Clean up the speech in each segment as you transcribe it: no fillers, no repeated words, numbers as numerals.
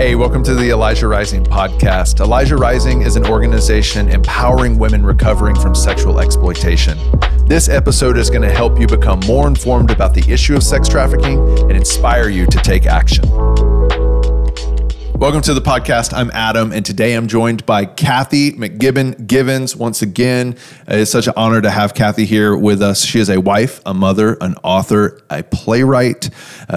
Hey, welcome to the Elijah Rising podcast. Elijah Rising is an organization empowering women recovering from sexual exploitation. This episode is going to help you become more informed about the issue of sex trafficking and inspire you to take action. Welcome to the podcast. I'm Adam, and today I'm joined by Kathy McGibbon once again. It's such an honor to have Kathy here with us. She is a wife, a mother, an author, a playwright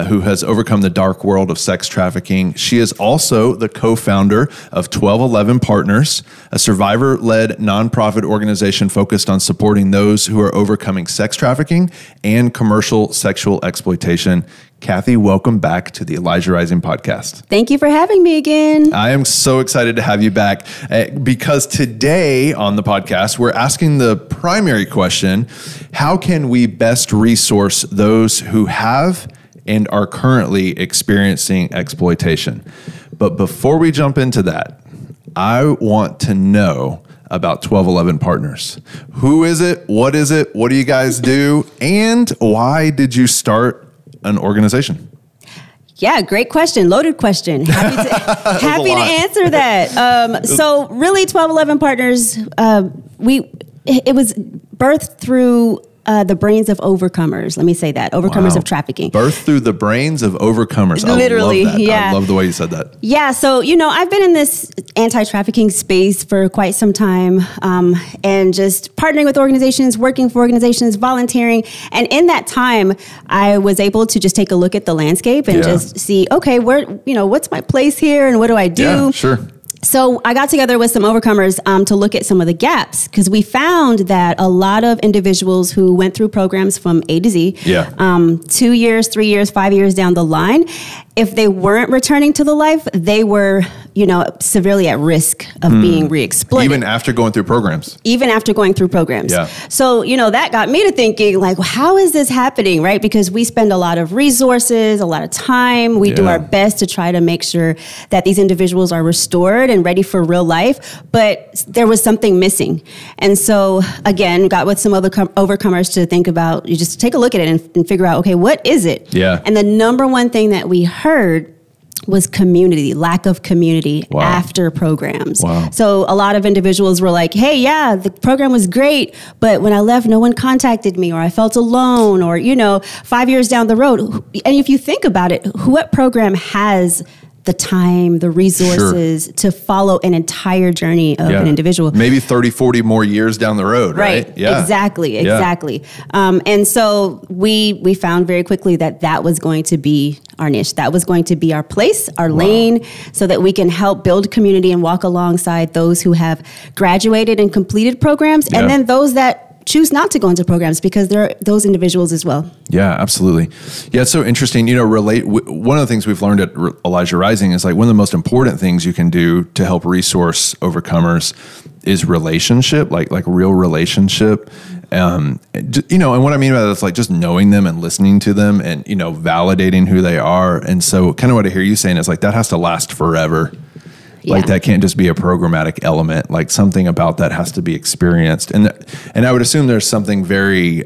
who has overcome the dark world of sex trafficking. She is also the co-founder of 1211 Partners, a survivor-led nonprofit organization focused on supporting those who are overcoming sex trafficking and commercial sexual exploitation. Kathy, welcome back to the Elijah Rising podcast. Thank you for having me again. I am so excited to have you back because today on the podcast, we're asking the primary question: how can we best resource those who have and are currently experiencing exploitation? But before we jump into that, I want to know about 1211 Partners. Who is it? What do you guys do? And why did you start an organization? Yeah, great question. Loaded question. Happy to answer that. So really 1211 Partners, it was birthed through the brains of overcomers. Let me say that. Overcomers of trafficking. Birthed through the brains of overcomers. Literally, I love that. yeah. I love the way you said that. Yeah, so, I've been in this anti-trafficking space for quite some time, and just partnering with organizations, working for organizations, volunteering. And in that time, I was able to just take a look at the landscape and just see, okay, what's my place here and what do I do? Yeah, sure. So I got together with some overcomers to look at some of the gaps, because we found that a lot of individuals who went through programs from A to Z, 2 years, 3 years, 5 years down the line, if they weren't returning to the life, they were, severely at risk of being re-exploited. Even after going through programs. Yeah. So, that got me to thinking, like, how is this happening, right? Because we spend a lot of resources, a lot of time. We do our best to try to make sure that these individuals are restored and ready for real life. But there was something missing. And so, again, got with some other overcomers to think about, you just take a look at it and figure out, okay, what is it? Yeah. And the number one thing that we heard was community, lack of community after programs. Wow. So a lot of individuals were like, hey, yeah, the program was great, but when I left, no one contacted me, or I felt alone, or, 5 years down the road. And if you think about it, what program has the time, the resources to follow an entire journey of an individual? Maybe 30, 40 more years down the road, right? Yeah. Exactly. And so we found very quickly that was going to be our niche. That was going to be our place, our lane, so that we can help build community and walk alongside those who have graduated and completed programs, and then those that choose not to go into programs, because there are those individuals as well. Yeah, absolutely. Yeah, it's so interesting. One of the things we've learned at Elijah Rising is, like, one of the most important things you can do to help resource overcomers is relationship, like real relationship. And what I mean by that is, like, just knowing them and listening to them and, validating who they are. And so kind of what I hear you saying is, like, that has to last forever. Like, that can't just be a programmatic element. Like, something about that has to be experienced. And I would assume there's something very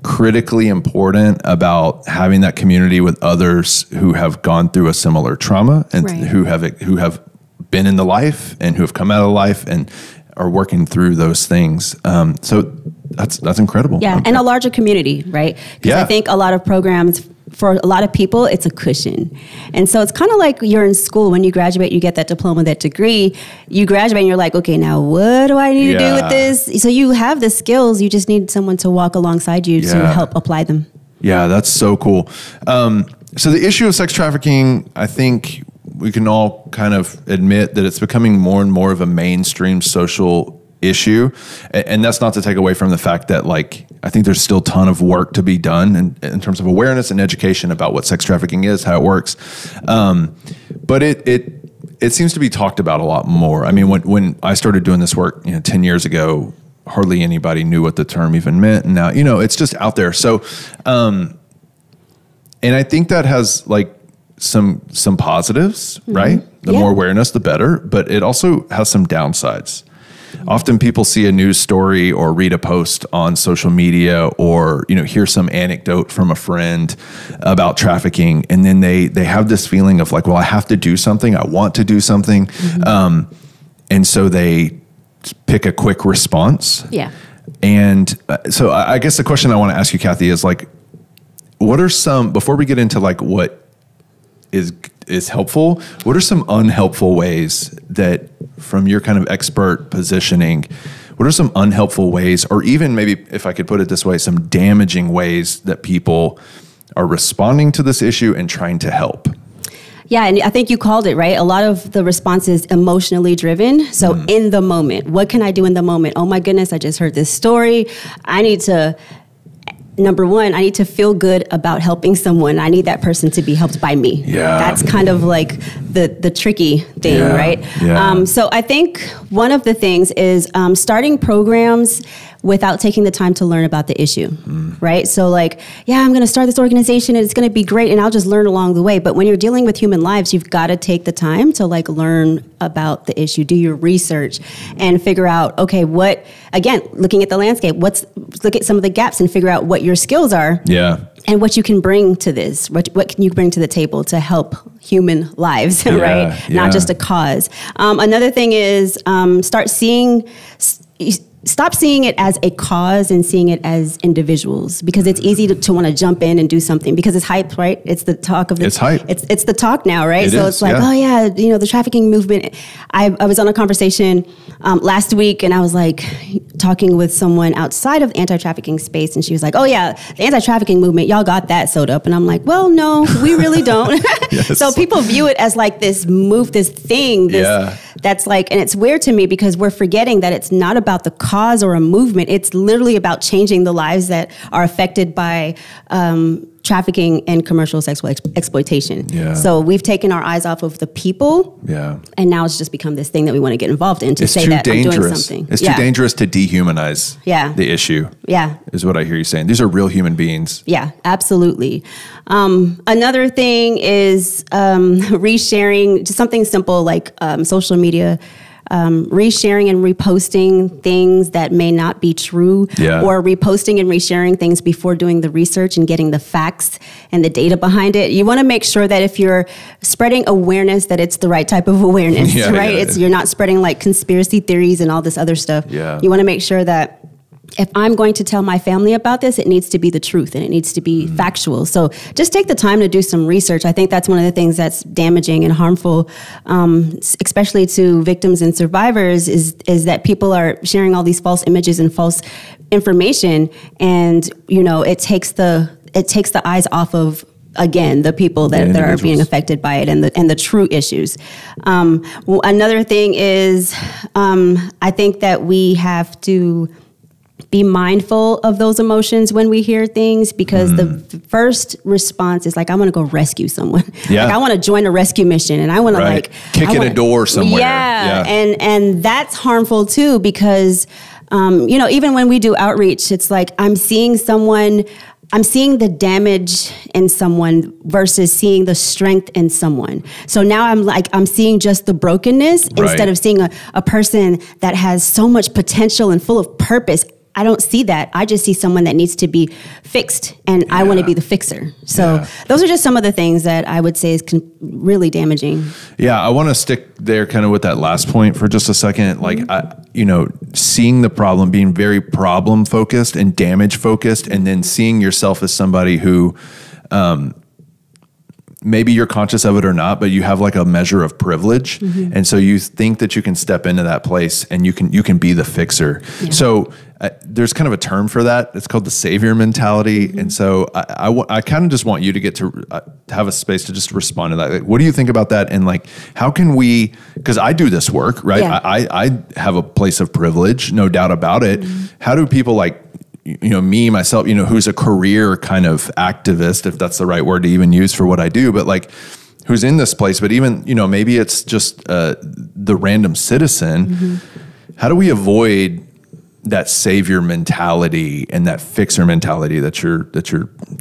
critically important about having that community with others who have gone through a similar trauma and who have been in the life and who have come out of life and are working through those things. So that's incredible. Yeah, and a larger community, right? Because I think a lot of programs, for a lot of people, it's a cushion. And so it's kind of like you're in school. When you graduate, you get that diploma, that degree. You graduate and you're like, okay, now what do I need to do with this? So you have the skills. You just need someone to walk alongside you to help apply them. Yeah, that's so cool. So the issue of sex trafficking, I think we can all kind of admit that it's becoming more and more of a mainstream social issue. And that's not to take away from the fact that, like, I think there's still a ton of work to be done in terms of awareness and education about what sex trafficking is, how it works. But it seems to be talked about a lot more. I mean, when I started doing this work, 10 years ago, hardly anybody knew what the term even meant. And now, it's just out there. So, and I think that has, like, some positives, right? The more awareness, the better. But it also has some downsides. Often people see a news story or read a post on social media or, hear some anecdote from a friend about trafficking. And then they have this feeling of like, well, I have to do something. I want to do something. And so they pick a quick response. Yeah. And so I guess the question I want to ask you, Kathy, is like, what are some, before we get into like what is helpful, what are some unhelpful ways that, from your kind of expert positioning, what are some unhelpful ways, or even maybe, if I could put it this way, some damaging ways that people are responding to this issue and trying to help? Yeah, and I think you called it, right? A lot of the response is emotionally driven. So in the moment, what can I do in the moment? Oh my goodness, I just heard this story. Number one, I need to feel good about helping someone. I need that person to be helped by me. Yeah. That's kind of like the tricky thing, right? Yeah. So I think one of the things is starting programs without taking the time to learn about the issue, right? So like, yeah, I'm going to start this organization and it's going to be great and I'll just learn along the way. But when you're dealing with human lives, you've got to take the time to like learn about the issue, do your research and figure out, okay, looking at the landscape, look at some of the gaps and figure out what your skills are. Yeah. And what you can bring to this, what can you bring to the table to help human lives, right? Yeah. Not just a cause. Another thing is stop seeing it as a cause and seeing it as individuals, because it's easy to want to jump in and do something because it's hype, right? It's the talk of the. It's hype. It's the talk now, right? It's like, oh yeah, the trafficking movement. I was on a conversation last week, and I was like talking with someone outside of the anti-trafficking space, and she was like, oh yeah, the anti-trafficking movement, y'all got that sewed up, and I'm like, well, no, we really don't. Yes. So people view it as like this thing, that's like, and it's weird to me because we're forgetting that it's not about the cause or a movement. It's literally about changing the lives that are affected by trafficking and commercial sexual exploitation. Yeah. So we've taken our eyes off of the people, and now it's just become this thing that we want to get involved in to say that I'm doing something. It's too dangerous to dehumanize the issue. Yeah. Is what I hear you saying. These are real human beings. Yeah, absolutely. Another thing is resharing, just something simple like social media, resharing and reposting things that may not be true, or reposting and resharing things before doing the research and getting the facts and the data behind it. You want to make sure that if you're spreading awareness, that it's the right type of awareness, right? You're not spreading like conspiracy theories and all this other stuff. Yeah. You want to make sure that if I'm going to tell my family about this, it needs to be the truth and it needs to be factual. So just take the time to do some research. I think that's one of the things that's damaging and harmful, especially to victims and survivors, is that people are sharing all these false images and false information, and it takes the eyes off of, again, the people that are being affected by it and the true issues. Another thing is, I think that we have to be mindful of those emotions when we hear things, because the first response is like, I want to go rescue someone. Yeah. Like I want to join a rescue mission, and I want to kick in a door somewhere. Yeah. And that's harmful too, because even when we do outreach, it's like I'm seeing the damage in someone versus seeing the strength in someone. So now I'm seeing just the brokenness instead of seeing a person that has so much potential and full of purpose. I don't see that. I just see someone that needs to be fixed, and I want to be the fixer. So those are just some of the things that I would say is really damaging. Yeah, I want to stick there kind of with that last point for just a second. Like, seeing the problem, being very problem focused and damage focused, and then seeing yourself as somebody who maybe you're conscious of it or not, but you have like a measure of privilege. And so you think that you can step into that place and you can be the fixer. Yeah. So there's kind of a term for that. It's called the savior mentality. And so I kind of just want you to get to have a space to just respond to that. Like, what do you think about that? And like, how can we, because I do this work, right? Yeah. I have a place of privilege, no doubt about it. How do people like, me, myself, who's a career kind of activist, if that's the right word to even use for what I do, but like who's in this place, but even, maybe it's just the random citizen. How do we avoid that savior mentality and that fixer mentality that you're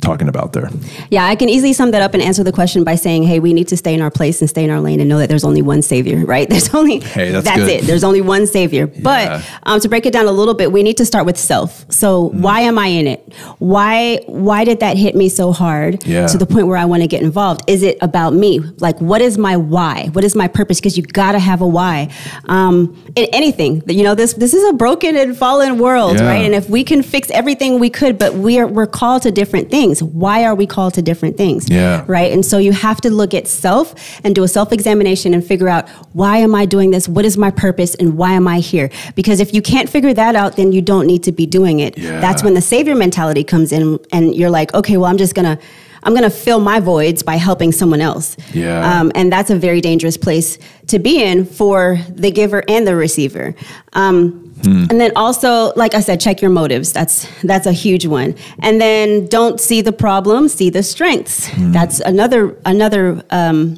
talking about there? Yeah, I can easily sum that up and answer the question by saying, hey, we need to stay in our place and stay in our lane and know that there's only one savior, right? There's only, that's it. There's only one savior. Yeah. But to break it down a little bit, we need to start with self. So why am I in it? Why did that hit me so hard to the point where I want to get involved? Is it about me? Like, what is my why? What is my purpose? Because you got to have a why. In anything, this is a broken and fallen world, right? And if we can fix everything we could, but we're called to different things. Why are we called to different things? Right? And so you have to look at self and do a self-examination and figure out, why am I doing this? What is my purpose? And why am I here? Because if you can't figure that out, then you don't need to be doing it. That's when the savior mentality comes in and you're like, okay, well, I'm going to fill my voids by helping someone else. And that's a very dangerous place to be in for the giver and the receiver. And then also, like I said, check your motives. That's a huge one. And then don't see the problem, see the strengths. That's another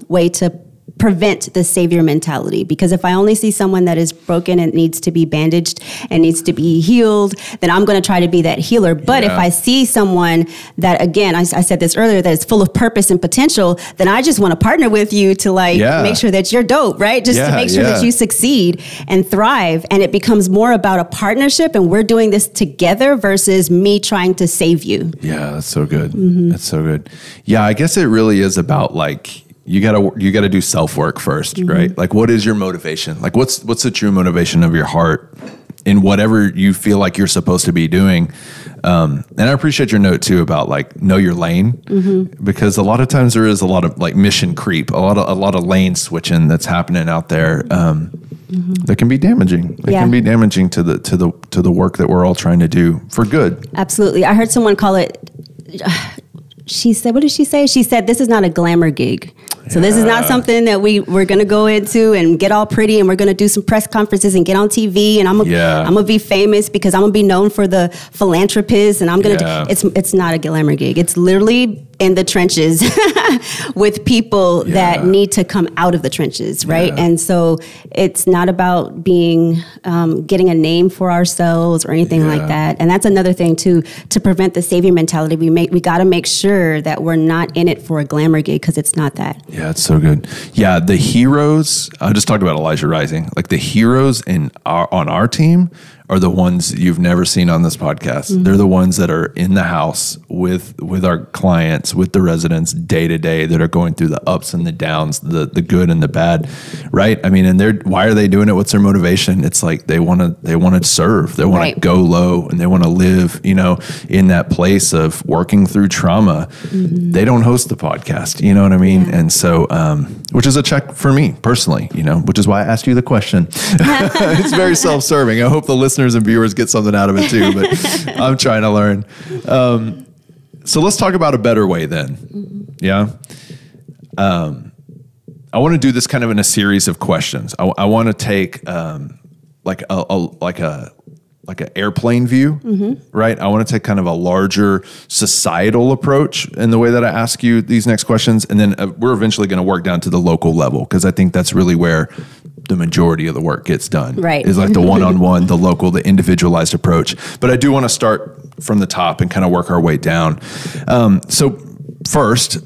way to prevent the savior mentality. Because if I only see someone that is broken and needs to be bandaged and needs to be healed, then I'm going to try to be that healer. But if I see someone that, again, I said this earlier, that is full of purpose and potential, then I just want to partner with you to make sure that you're dope, right? Just to make sure that you succeed and thrive. And it becomes more about a partnership and we're doing this together versus me trying to save you. Yeah, that's so good. That's so good. Yeah, I guess it really is about you gotta do self-work first, right? Like, what is your motivation? Like, what's the true motivation of your heart in whatever you feel like you're supposed to be doing? And I appreciate your note too about know your lane, because a lot of times there is a lot of mission creep, a lot of lane switching that's happening out there. That can be damaging. It can be damaging to the work that we're all trying to do for good. Absolutely. I heard someone call it. She said, what did she say? She said, this is not a glamour gig. So this is not something that we're going to go into and get all pretty and we're going to do some press conferences and get on TV and I'm going to be famous because I'm going to be known for the philanthropist and I'm going to it's not a glamour gig. It's literally in the trenches with people that need to come out of the trenches, right? And so it's not about being getting a name for ourselves or anything like that. And that's another thing too, to prevent the savior mentality. We got to make sure that we're not in it for a glamour gig because it's not that. Yeah, it's so good. Yeah, the heroes. I just talked about Elijah Rising. Like the heroes on our team are the ones you've never seen on this podcast. They're the ones that are in the house with our clients, with the residents day to day, that are going through the ups and the downs, the good and the bad, right? I mean, and why are they doing it? What's their motivation? It's like they want to serve, they want to go low, and they want to live, in that place of working through trauma. They don't host the podcast, you know what I mean? And so, which is a check for me personally, which is why I asked you the question. It's very self-serving. I hope the listeners and viewers get something out of it too, but I'm trying to learn. So let's talk about a better way then. Yeah. I want to do this kind of in a series of questions. I want to take like an airplane view, right? I want to take kind of a larger societal approach in the way that I ask you these next questions. And then we're eventually going to work down to the local level, because I think that's really where the majority of the work gets done. Right. Is like the one-on-one, the local, the individualized approach. But I do want to start from the top and kind of work our way down. So first,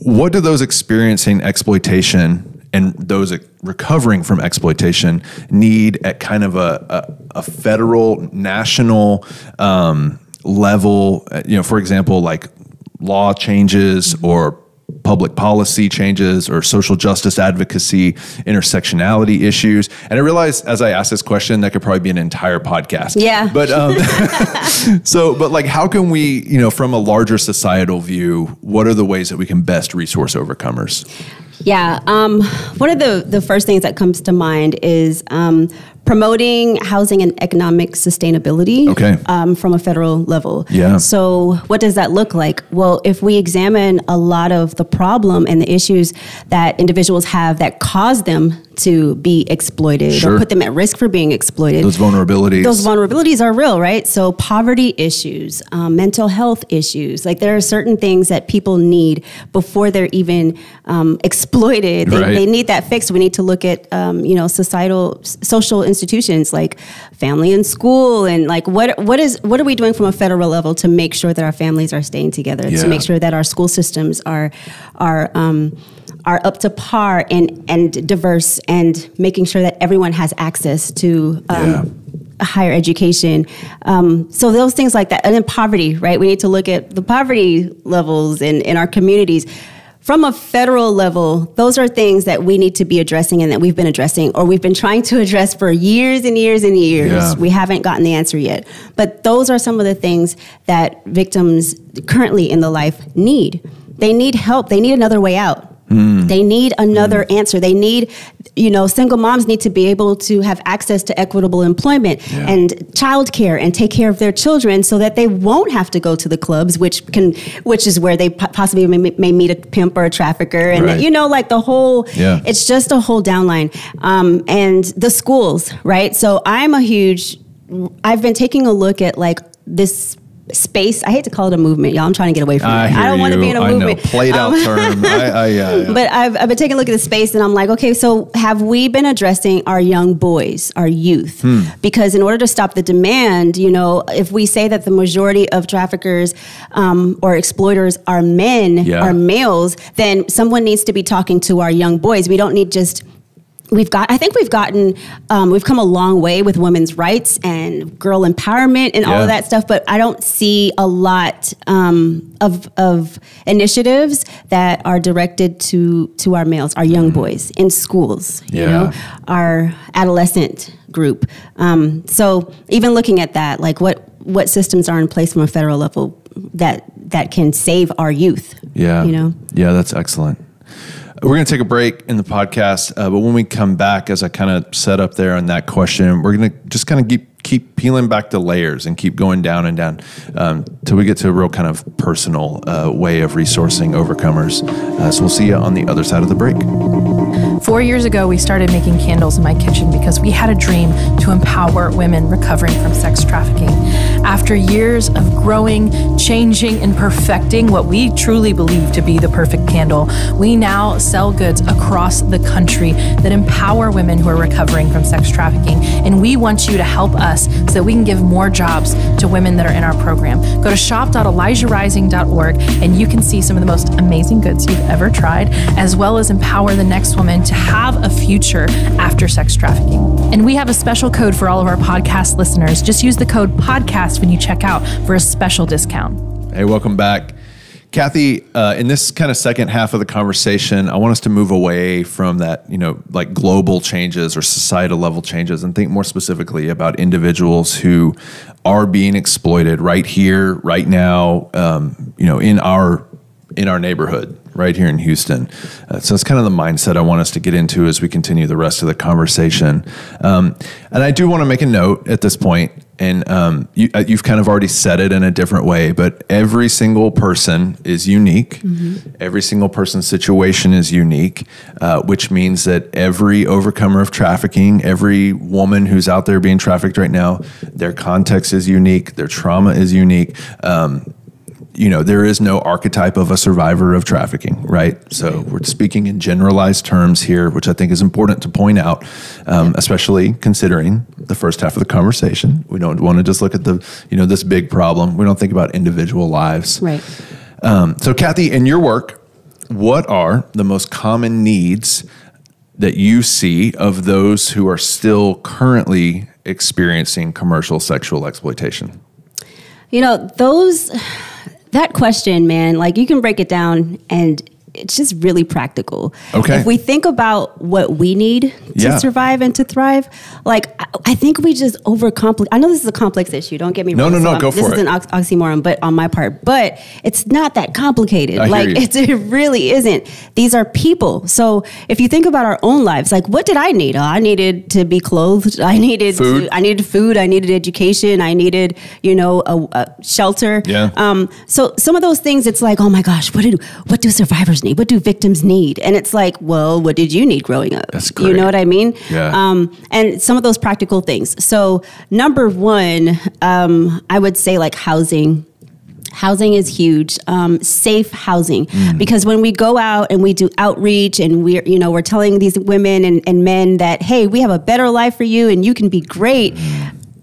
what do those experiencing exploitation and those recovering from exploitation need at kind of a federal, national level? For example, like law changes or public policy changes or social justice advocacy, intersectionality issues. And I realize as I ask this question, that could probably be an entire podcast. Yeah. But but like, how can we, from a larger societal view, what are the ways that we can best resource overcomers? Yeah. One of the first things that comes to mind is promoting housing and economic sustainability from a federal level. Yeah. So what does that look like? Well, if we examine a lot of the problem and the issues that individuals have that cause them to be exploited or put them at risk for being exploited. Those vulnerabilities are real, right? So poverty issues, mental health issues, like there are certain things that people need before they're even exploited. They need that fixed. We need to look at, social institutions like family and school, and like what are we doing from a federal level to make sure that our families are staying together, to make sure that our school systems are up to par and diverse, and making sure that everyone has access to higher education. So those things like that. And then poverty, right? We need to look at the poverty levels in our communities. From a federal level, those are things that we need to be addressing and that we've been addressing, or we've been trying to address for years and years and years. Yeah. We haven't gotten the answer yet. But those are some of the things that victims currently in the life need. They need help. They need another way out. They need another answer. They need, single moms need to be able to have access to equitable employment and childcare and take care of their children so that they won't have to go to the clubs, which is where they possibly may meet a pimp or a trafficker. And, the whole, it's just a whole downline. And the schools, right? So I've been taking a look at like this space. I hate to call it a movement, y'all. I'm trying to get away from it. I don't want to be in a movement. I know, played out term. But I've been taking a look at the space, and I'm like, okay, so have we been addressing our young boys, our youth? Because in order to stop the demand, if we say that the majority of traffickers or exploiters are men, are males, then someone needs to be talking to our young boys. We don't need just... we've come a long way with women's rights and girl empowerment and all of that stuff, but I don't see a lot of initiatives that are directed to our males, our young boys in schools, our adolescent group. So even looking at that, like what systems are in place from a federal level that can save our youth? Yeah, that's excellent. We're going to take a break in the podcast, but when we come back, as I kind of set up there on that question, we're going to just kind of keep peeling back the layers and keep going down and down till we get to a real kind of personal way of resourcing overcomers. So we'll see you on the other side of the break. 4 years ago, we started making candles in my kitchen because we had a dream to empower women recovering from sex trafficking. After years of growing, changing, and perfecting what we truly believe to be the perfect candle, we now sell goods across the country that empower women who are recovering from sex trafficking. And we want you to help us so that we can give more jobs to women that are in our program. Go to shop.elijahrising.org and you can see some of the most amazing goods you've ever tried, as well as empower the next woman to have a future after sex trafficking. And we have a special code for all of our podcast listeners. Just use the code PODCAST when you check out for a special discount. Hey, welcome back. Kathy, in this kind of second half of the conversation, I want us to move away from that, like global changes or societal level changes, and think more specifically about individuals who are being exploited right here, right now, in our neighborhood, right here in Houston. So it's kind of the mindset I want us to get into as we continue the rest of the conversation. And I do want to make a note at this point, and you've kind of already said it in a different way, but every single person is unique. Mm-hmm. Every single person's situation is unique, which means that every overcomer of trafficking, every woman who's out there being trafficked right now, their context is unique, their trauma is unique. There is no archetype of a survivor of trafficking, right? So we're speaking in generalized terms here, which I think is important to point out, especially considering the first half of the conversation. We don't want to just look at this big problem. We don't think about individual lives. Right. So Kathy, in your work, what are the most common needs that you see of those who are still currently experiencing commercial sexual exploitation? That question, man, like you can break it down and it's just really practical. Okay. If we think about what we need to survive and to thrive, like I think we just overcomplicate. I know this is a complex issue. Don't get me wrong. No, go for it. This is an oxymoron, but on my part. But it's not that complicated. It really isn't. These are people. So if you think about our own lives, like what did I need? I needed to be clothed. I needed food. I needed education. I needed, a shelter. Yeah. So some of those things, it's like, oh my gosh, what do survivors need? need? What do victims need? And it's like, well, what did you need growing up? That's great. You know what I mean? Yeah. And some of those practical things. So number one, I would say like housing. Housing is huge. Safe housing, because when we go out and we do outreach and we're telling these women and men that, hey, we have a better life for you and you can be great.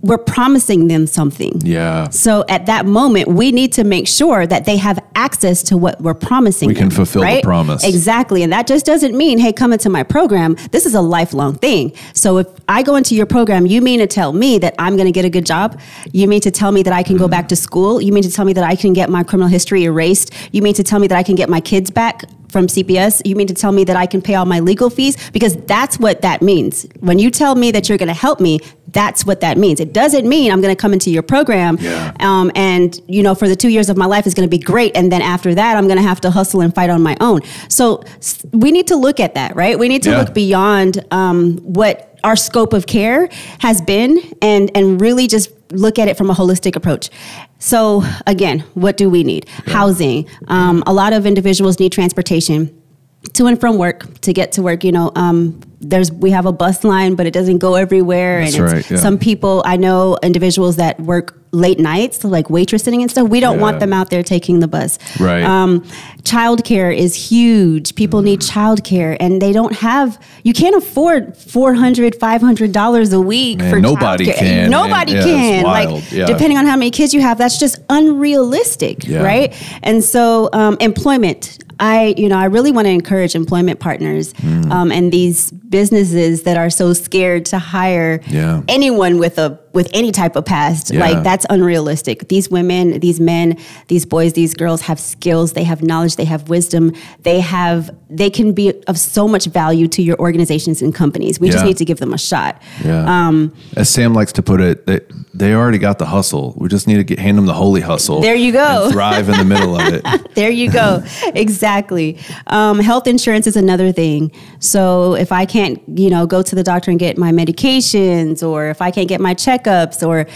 We're promising them something. Yeah. So at that moment, we need to make sure that they have access to what we're promising them. We can fulfill the promise. Exactly. And that just doesn't mean, hey, come into my program. This is a lifelong thing. So if I go into your program, you mean to tell me that I'm going to get a good job? You mean to tell me that I can go back to school? You mean to tell me that I can get my criminal history erased? You mean to tell me that I can get my kids back from CPS? You mean to tell me that I can pay all my legal fees? Because that's what that means. When you tell me that you're going to help me, that's what that means. It doesn't mean I'm going to come into your program and, for the 2 years of my life is going to be great. And then after that, I'm going to have to hustle and fight on my own. So we need to look at that, right? We need to look beyond what our scope of care has been and really just look at it from a holistic approach. So again, what do we need? Housing. A lot of individuals need transportation to and from work, to get to work. We have a bus line, but it doesn't go everywhere. That's and right, yeah. Some people, I know individuals that work late nights, like waitressing and stuff. We don't want them out there taking the bus. Right. Childcare is huge. People need childcare, and you can't afford $400, $500 a week for nobody childcare. can. Nobody can. Like, depending on how many kids you have, that's just unrealistic, right? And so, employment. I really want to encourage employment partners and these businesses that are so scared to hire anyone with any type of past. Like, that's unrealistic. These women, these men, these boys, these girls have skills, they have knowledge, they have wisdom, they can be of so much value to your organizations and companies. We just need to give them a shot. As Sam likes to put it, they already got the hustle. We just need to hand them the holy hustle. There you go. And thrive in the middle of it. There you go. Exactly. Health insurance is another thing. So if I can't, go to the doctor and get my medications, or if I can't get my checkups, or,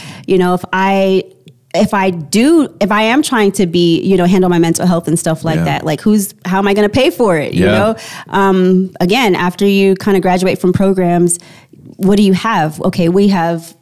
if I am trying to be, handle my mental health and stuff like that, like how am I going to pay for it? Again, after you kind of graduate from programs, what do you have? Okay, we have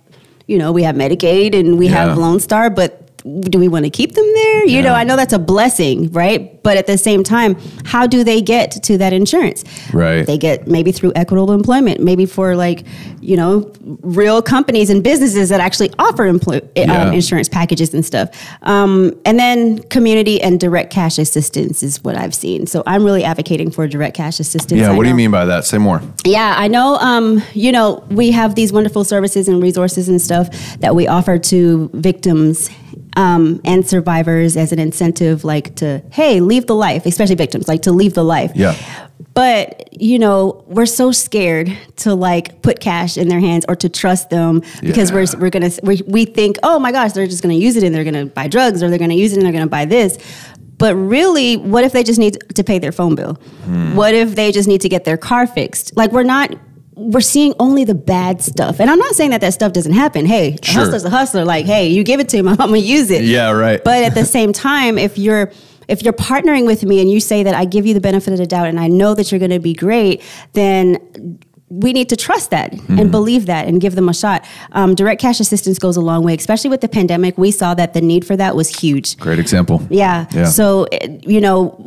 Medicaid and we have Lone Star, but do we want to keep them there? I know that's a blessing, right? But at the same time, how do they get to that insurance? Right. They get maybe through equitable employment, maybe for real companies and businesses that actually offer insurance packages and stuff. And then community and direct cash assistance is what I've seen. So I'm really advocating for direct cash assistance. Yeah. What do you mean by that? Say more. Yeah, I know, we have these wonderful services and resources and stuff that we offer to victims and survivors as an incentive, like to, hey, leave the life, especially victims, like to leave the life. Yeah. But, we're so scared to put cash in their hands or to trust them because we think, oh my gosh, they're just going to use it and they're going to buy drugs, or they're going to use it and they're going to buy this. But really, what if they just need to pay their phone bill? What if they just need to get their car fixed? We're seeing only the bad stuff. And I'm not saying that stuff doesn't happen. Hey, a hustler's a hustler. Like, hey, you give it to him, I'm going to use it. Yeah, right. But at the same time, if you're partnering with me and you say that I give you the benefit of the doubt and I know that you're going to be great, then we need to trust that and believe that and give them a shot. Direct cash assistance goes a long way, especially with the pandemic. We saw that the need for that was huge. Great example. Yeah. So,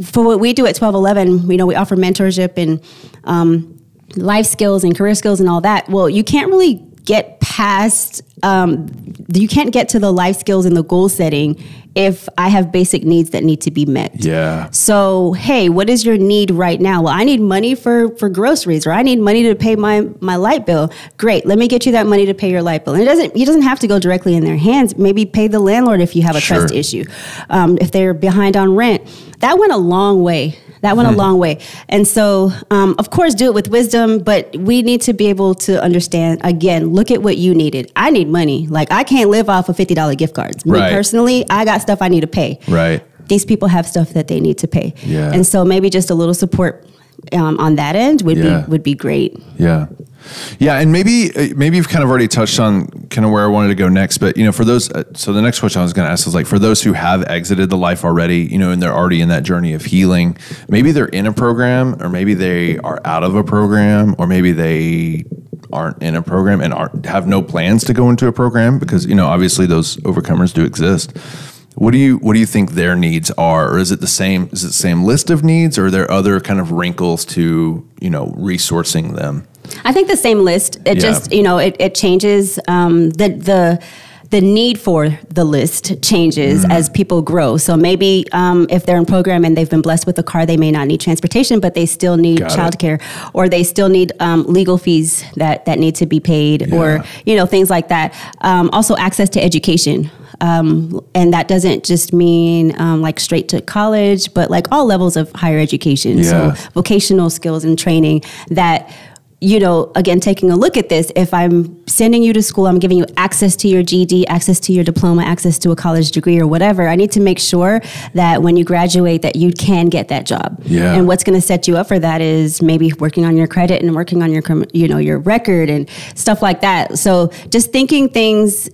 for what we do at 1211, we offer mentorship and life skills and career skills and all that. Well, you can't really get past, you can't get to the life skills and the goal setting if I have basic needs that need to be met. Yeah. So, hey, what is your need right now? Well, I need money for groceries, or I need money to pay my light bill. Great. Let me get you that money to pay your light bill. And it doesn't have to go directly in their hands. Maybe pay the landlord if you have a trust issue. If they're behind on rent. That went a long way. That went a long way. And so, of course, do it with wisdom, but we need to be able to understand, again, look at what you needed. I need money. Like, I can't live off of $50 gift cards. Me personally, I got stuff I need to pay. Right. These people have stuff that they need to pay. Yeah. And so maybe just a little support on that end would be great. Yeah. Yeah. And maybe you've kind of already touched on kind of where I wanted to go next. But, for those, so the next question I was going to ask is like, for those who have exited the life already, and they're already in that journey of healing, maybe they're in a program, or maybe they are out of a program, or maybe they aren't in a program and have no plans to go into a program because, obviously those overcomers do exist. What do you think their needs are? Or is it the same list of needs, or are there other kind of wrinkles to, resourcing them? I think the same list. It just, it changes. The need for the list changes as people grow. So maybe if they're in program and they've been blessed with a car, they may not need transportation, but they still need childcare, or they still need legal fees that need to be paid, or things like that. Also, access to education. And that doesn't just mean like straight to college, but like all levels of higher education. So vocational skills and training that, again, taking a look at this, if I'm sending you to school, I'm giving you access to your GED, access to your diploma, access to a college degree or whatever, I need to make sure that when you graduate that you can get that job. Yeah. And what's going to set you up for that is maybe working on your credit and working on your, your record and stuff like that. So just thinking things,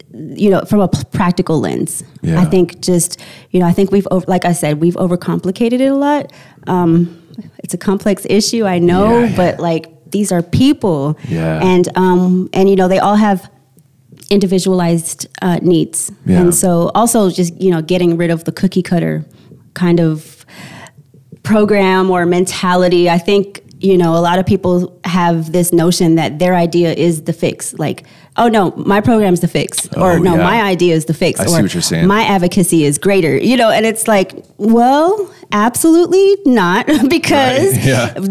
from a practical lens. Yeah. I think I think like I said, we've overcomplicated it a lot. It's a complex issue, I know, but like, these are people, and they all have individualized needs, and so also just getting rid of the cookie cutter kind of program or mentality. I think a lot of people have this notion that their idea is the fix, like, oh no, my program's the fix, or no, my idea is the fix, I see what you're saying. My advocacy is greater, and it's like, well, absolutely not, because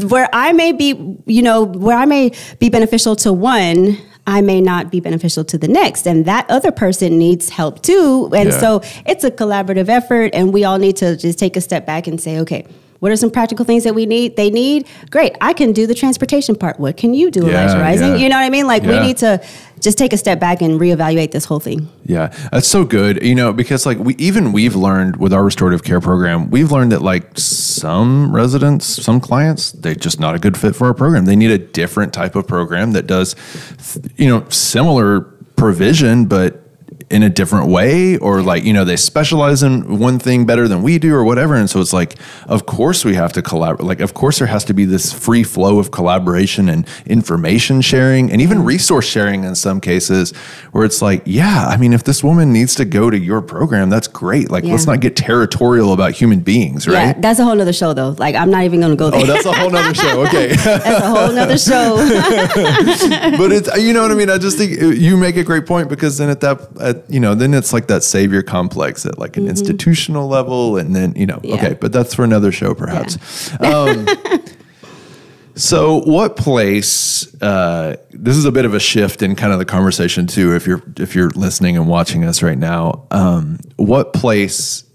where I may be beneficial to one, I may not be beneficial to the next, and that other person needs help too, and so it's a collaborative effort, and we all need to just take a step back and say, okay, what are some practical things that they need? Great, I can do the transportation part. What can you do, Elijah Rising? You know what I mean? Like we need to just take a step back and reevaluate this whole thing. Yeah, that's so good. Because like we've learned with our restorative care program, we've learned that like some residents, some clients, they're just not a good fit for our program. They need a different type of program that does, similar provision, but in a different way, or like, they specialize in one thing better than we do or whatever. And so it's like, of course we have to collaborate. Like, of course there has to be this free flow of collaboration and information sharing and even resource sharing in some cases where it's like, if this woman needs to go to your program, that's great. Like, let's not get territorial about human beings, right? Yeah, that's a whole nother show though. Like, I'm not even going to go there. Oh, that's a whole nother show. Okay. That's a whole nother show. But it's, you know what I mean? I just think you make a great point, because then then it's like that savior complex at like an institutional level, and then, okay, but that's for another show perhaps. Yeah. So what place, this is a bit of a shift in kind of the conversation too, if you're listening and watching us right now, what place,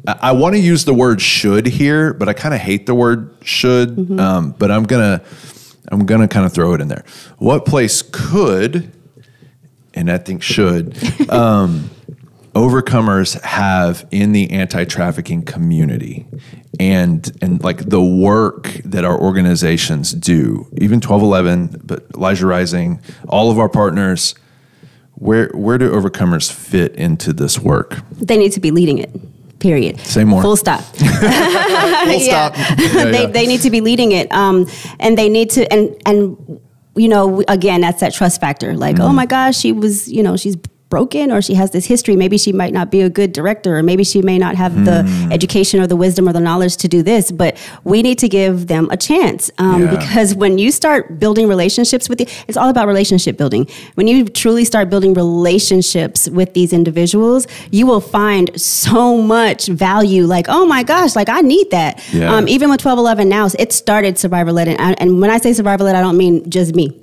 I want to use the word should here, but I kind of hate the word should, but I'm gonna kind of throw it in there. What place could, and I think should, overcomers have in the anti-trafficking community, and like the work that our organizations do, even 1211, but Elijah Rising, all of our partners, where do overcomers fit into this work? They need to be leading it. Period. Say more. Full stop. Full stop. They need to be leading it, and they need to, and again, that's that trust factor. Like, oh my gosh, she was, she's broken, or she has this history. Maybe she might not be a good director, or maybe she may not have the education or the wisdom or the knowledge to do this, but we need to give them a chance. Because when you start building relationships with it's all about relationship building. When you truly start building relationships with these individuals, you will find so much value. Like, oh my gosh, like I need that. Yeah. Even with 1211 now, it started survivor-led. And when I say survivor-led, I don't mean just me.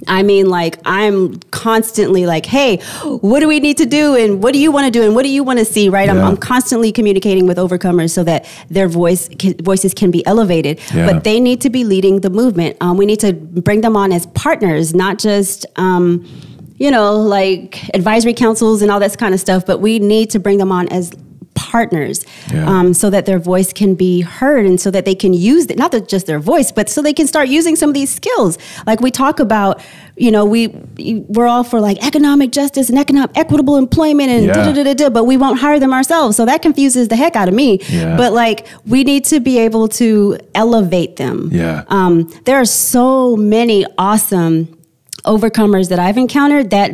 I mean, like, I'm constantly like, hey, what do we need to do? And what do you want to do? And what do you want to see? Right. Yeah. I'm constantly communicating with overcomers so that their voices can be elevated, but they need to be leading the movement. We need to bring them on as partners, not just, like advisory councils and all that kind of stuff, but we need to bring them on as partners, so that their voice can be heard and so that they can use it, not just their voice, but so they can start using some of these skills. Like we talk about, we're all for like economic justice and equitable employment and but we won't hire them ourselves. So that confuses the heck out of me. Yeah. But like we need to be able to elevate them. Yeah. There are so many awesome overcomers that I've encountered that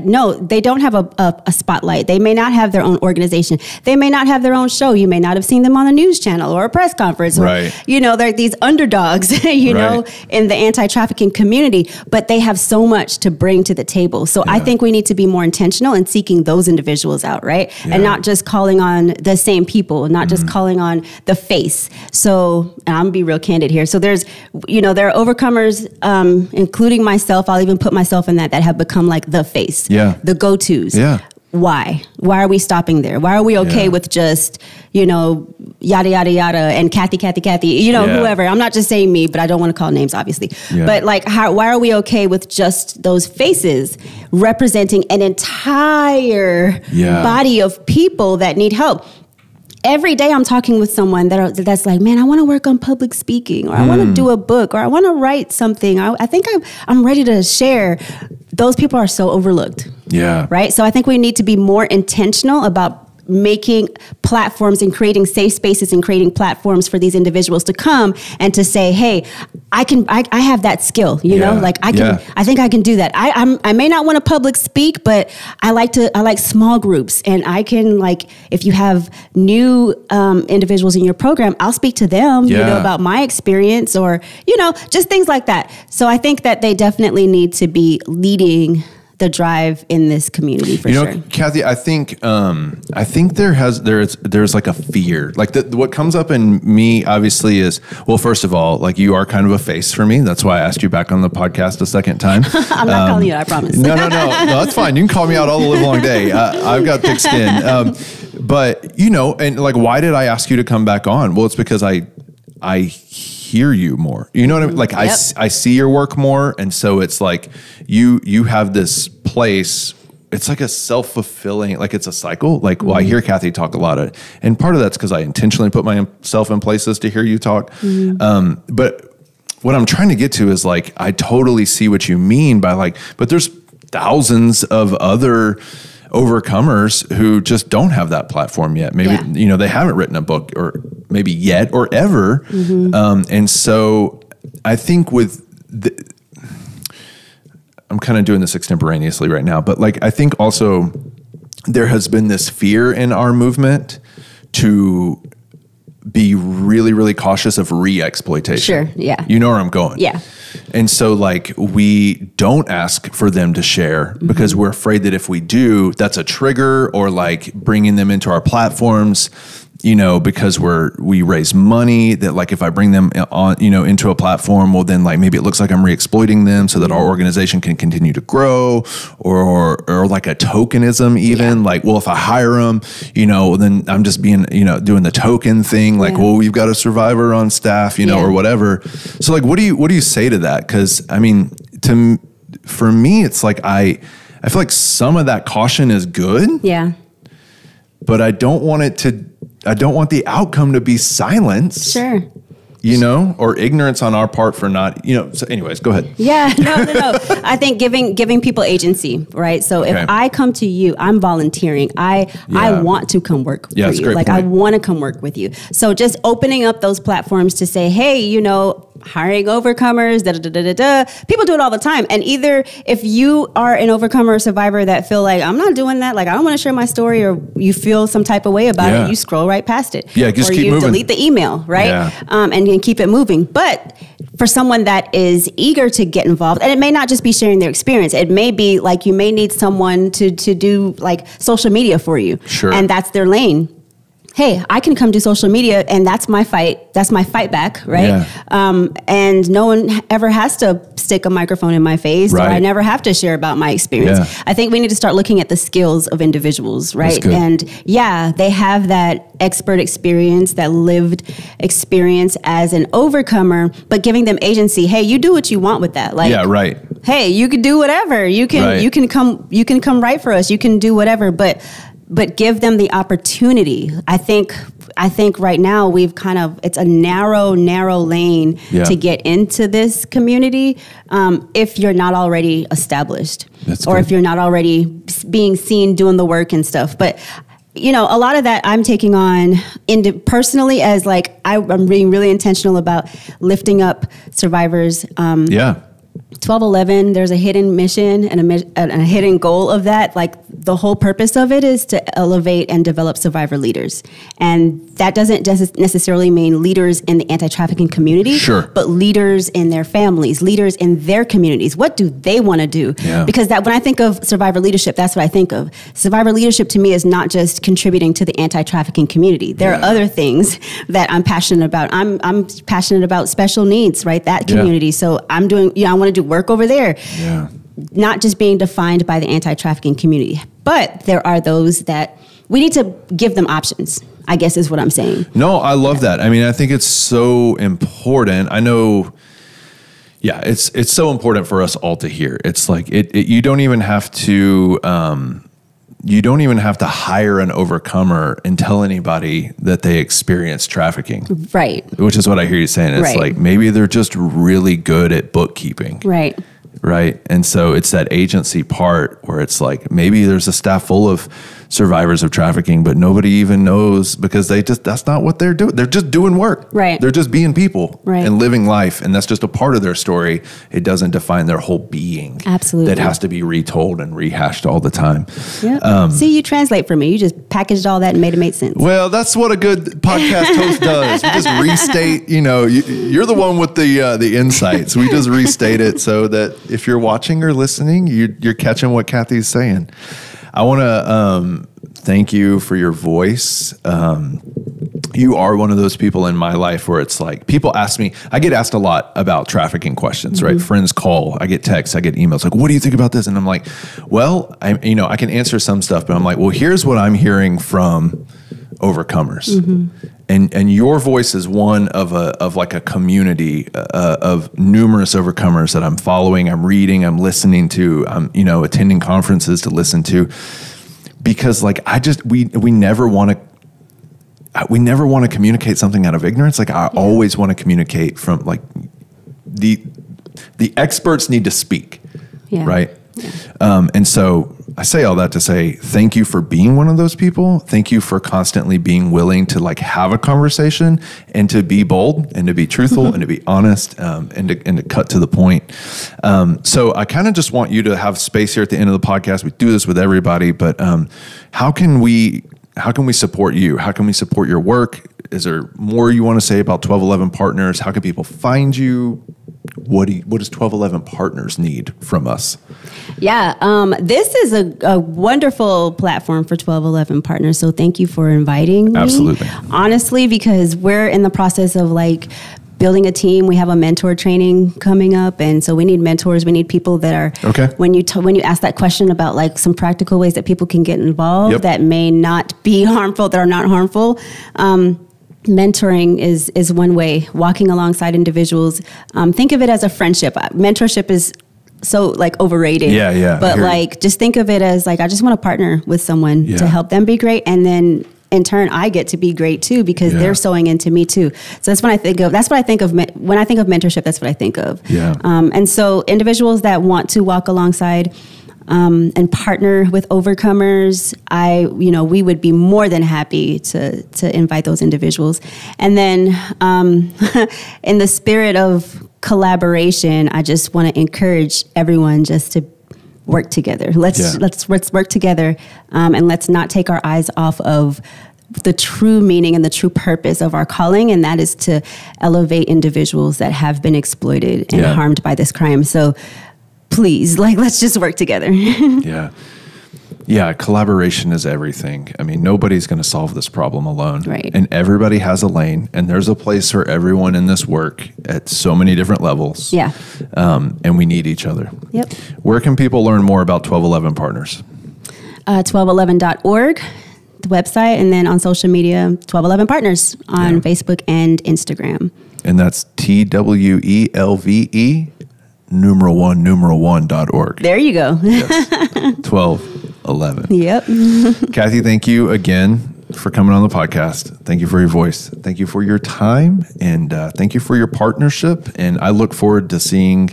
they don't have a spotlight. They may not have their own organization. They may not have their own show. You may not have seen them on a news channel or a press conference. Right. Or, they're these underdogs, know, in the anti-trafficking community, but they have so much to bring to the table. So I think we need to be more intentional in seeking those individuals out, right? Yeah. And not just calling on the same people, not just calling on the face. So I'm gonna be real candid here. So there are overcomers, including myself. I'll even put myself in that have become like the face, the go-tos. Yeah. Why are we stopping there? Why are we okay with just, yada, yada, yada, and Kathy, whoever. I'm not just saying me, but I don't want to call names, obviously. Yeah. But like, why are we okay with just those faces representing an entire body of people that need help? Every day I'm talking with someone that's like, man, I want to work on public speaking, or I want to do a book, or I want to write something. I think I'm ready to share. Those people are so overlooked. Yeah. Right? So I think we need to be more intentional about making platforms and creating safe spaces and creating platforms for these individuals to come and to say, hey, I have that skill, like I think I can do that. I may not want to public speak, but I like small groups, and I can, like, if you have new individuals in your program, I'll speak to them, about my experience, or, just things like that. So I think that they definitely need to be leading the drive in this community for sure. Kathy, I think there's like a fear. Like what comes up in me obviously is, well, first of all, like you are kind of a face for me. That's why I asked you back on the podcast a second time. I'm not calling you out, I promise. No, that's fine. You can call me out all the live long day. I've got thick skin. But and like, why did I ask you to come back on? Well, it's because I hear you more. You know what I mean? Like I see your work more. And so it's like you have this place. It's like a self-fulfilling, like it's a cycle. Like, well, I hear Kathy talk a lot of it. And part of that's because I intentionally put myself in places to hear you talk. But what I'm trying to get to is like, I totally see what you mean by like, but there's thousands of other overcomers who just don't have that platform yet. Maybe, they haven't written a book, or maybe yet or ever. And so I think I'm kind of doing this extemporaneously right now, but like, I think also there has been this fear in our movement to be really, really cautious of re-exploitation. Sure, yeah. You know where I'm going. Yeah. And so like we don't ask for them to share because we're afraid that if we do, that's a trigger, or like bringing them into our platforms, because we raise money, that like if I bring them on, into a platform, well then like maybe it looks like I'm re-exploiting them so that our organization can continue to grow, or like a tokenism even, like, well, if I hire them, then I'm just being, doing the token thing, like, well, we've got a survivor on staff, or whatever. So like, what do you say to that? Cause I mean, for me, it's like, I feel like some of that caution is good. Yeah. But I don't want the outcome to be silence. Sure. Or ignorance on our part for not, so anyways, go ahead. Yeah, no. I think giving people agency, right? So if I come to you, I'm volunteering. I want to come work for you. Like, point. I want to come work with you. So just opening up those platforms to say, hey, hiring overcomers, people do it all the time. And either if you are an overcomer or survivor that feel like, I'm not doing that, like I don't want to share my story, or you feel some type of way about it, you scroll right past it. Yeah, just or keep you moving. Delete the email, right? Yeah. And keep it moving. But for someone that is eager to get involved, and it may not just be sharing their experience, it may be like you may need someone to do like social media for you. Sure. And that's their lane. Hey, I can come do social media, and that's my fight. That's my fight back, right? Yeah. And no one ever has to stick a microphone in my face, or I never have to share about my experience. Yeah. I think we need to start looking at the skills of individuals, right? And they have that expert experience, that lived experience as an overcomer, but giving them agency. Hey, you do what you want with that. Like, hey, you can do whatever. You can come write for us. You can do whatever, but but give them the opportunity. I think right now it's a narrow lane to get into this community if you're not already established. That's or good. if you're not already being seen doing the work and stuff. But a lot of that I'm taking on personally as like I'm being really intentional about lifting up survivors. 1211, there's a hidden mission and a hidden goal of that. Like the whole purpose of it is to elevate and develop survivor leaders. And that doesn't necessarily mean leaders in the anti-trafficking community, sure, but leaders in their families, leaders in their communities. What do they want to do? Yeah. Because when I think of survivor leadership, that's what I think of. Survivor leadership to me is not just contributing to the anti-trafficking community. There are other things that I'm passionate about. I'm passionate about special needs, right? That community. So I'm doing, I want to do work over there. Yeah. Not just being defined by the anti-trafficking community. But there are those that we need to give them options, I guess is what I'm saying. No, I love that. I mean, I think it's so important. I know, it's so important for us all to hear. It's like, you don't even have to, hire an overcomer and tell anybody that they experience trafficking. Right. Which is what I hear you saying. It's like, maybe they're just really good at bookkeeping. Right. Right. And so it's that agency part where it's like, maybe there's a staff full of survivors of trafficking, but nobody even knows because that's not what they're doing. They're just doing work. Right. They're just being people and living life. And that's just a part of their story. It doesn't define their whole being. Absolutely. That has to be retold and rehashed all the time. Yep. See, you translate for me. You just packaged all that and made it make sense. Well, that's what a good podcast host does. We just restate, you're the one with the insights. We just restate it so that if you're watching or listening, you're catching what Kathy's saying. I want to thank you for your voice. You are one of those people in my life where it's like, people ask me, I get asked a lot about trafficking questions, right? Friends call, I get texts, I get emails like, what do you think about this? And I'm like, well, I can answer some stuff, but I'm like, well, here's what I'm hearing from overcomers. And your voice is one of like a community of numerous overcomers that I'm following, I'm reading, I'm listening to, I'm attending conferences to listen to, because like we never want to communicate something out of ignorance. Like I always want to communicate from like the experts need to speak, right? Yeah. And so I say all that to say thank you for being one of those people. Thank you for constantly being willing to like have a conversation and to be bold and to be truthful and to be honest and to cut to the point. So I kind of just want you to have space here at the end of the podcast. We do this with everybody, but how can we support you? How can we support your work? Is there more you want to say about 1211 Partners? How can people find you? What does 1211 Partners need from us? Yeah, this is a wonderful platform for 1211 Partners. So thank you for inviting me. Absolutely. Honestly, because we're in the process of like building a team. We have a mentor training coming up, and so we need mentors. We need people that are when you ask that question about like some practical ways that people can get involved that may not be harmful, that are not harmful. Mentoring is one way, walking alongside individuals. Think of it as a friendship. Mentorship is so like overrated. Yeah. But like, just think of it as like, I just want to partner with someone to help them be great. And then in turn, I get to be great too, because they're sewing into me too. So that's what I think of. That's what I think of when I think of mentorship. That's what I think of. Yeah. And so individuals that want to walk alongside and partner with overcomers, we would be more than happy to invite those individuals. And then in the spirit of collaboration, I just want to encourage everyone just to work together. Let's work together, and let's not take our eyes off of the true meaning and the true purpose of our calling, and that is to elevate individuals that have been exploited and harmed by this crime. So please, let's just work together. Yeah, collaboration is everything. I mean, nobody's going to solve this problem alone. Right. And everybody has a lane, and there's a place for everyone in this work at so many different levels. Yeah. And we need each other. Yep. Where can people learn more about 1211 Partners? 1211.org, the website, and then on social media, 1211 Partners on Facebook and Instagram. And that's TWELVE #1.org. There you go. Yes. 12. 12:11. Yep. Kathy, thank you again for coming on the podcast. Thank you for your voice. Thank you for your time. And thank you for your partnership. And I look forward to seeing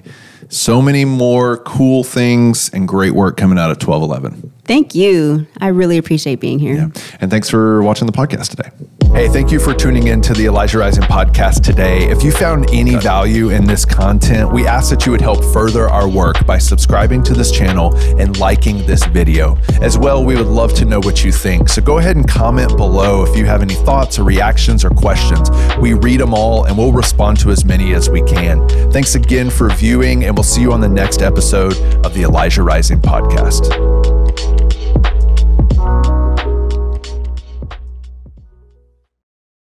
so many more cool things and great work coming out of 12:11. Thank you. I really appreciate being here. Yeah. And thanks for watching the podcast today. Hey, thank you for tuning in to the Elijah Rising podcast today. If you found any value in this content, we ask that you would help further our work by subscribing to this channel and liking this video. As well, we would love to know what you think. So go ahead and comment below if you have any thoughts or reactions or questions. We read them all and we'll respond to as many as we can. Thanks again for viewing, and we'll see you on the next episode of the Elijah Rising podcast.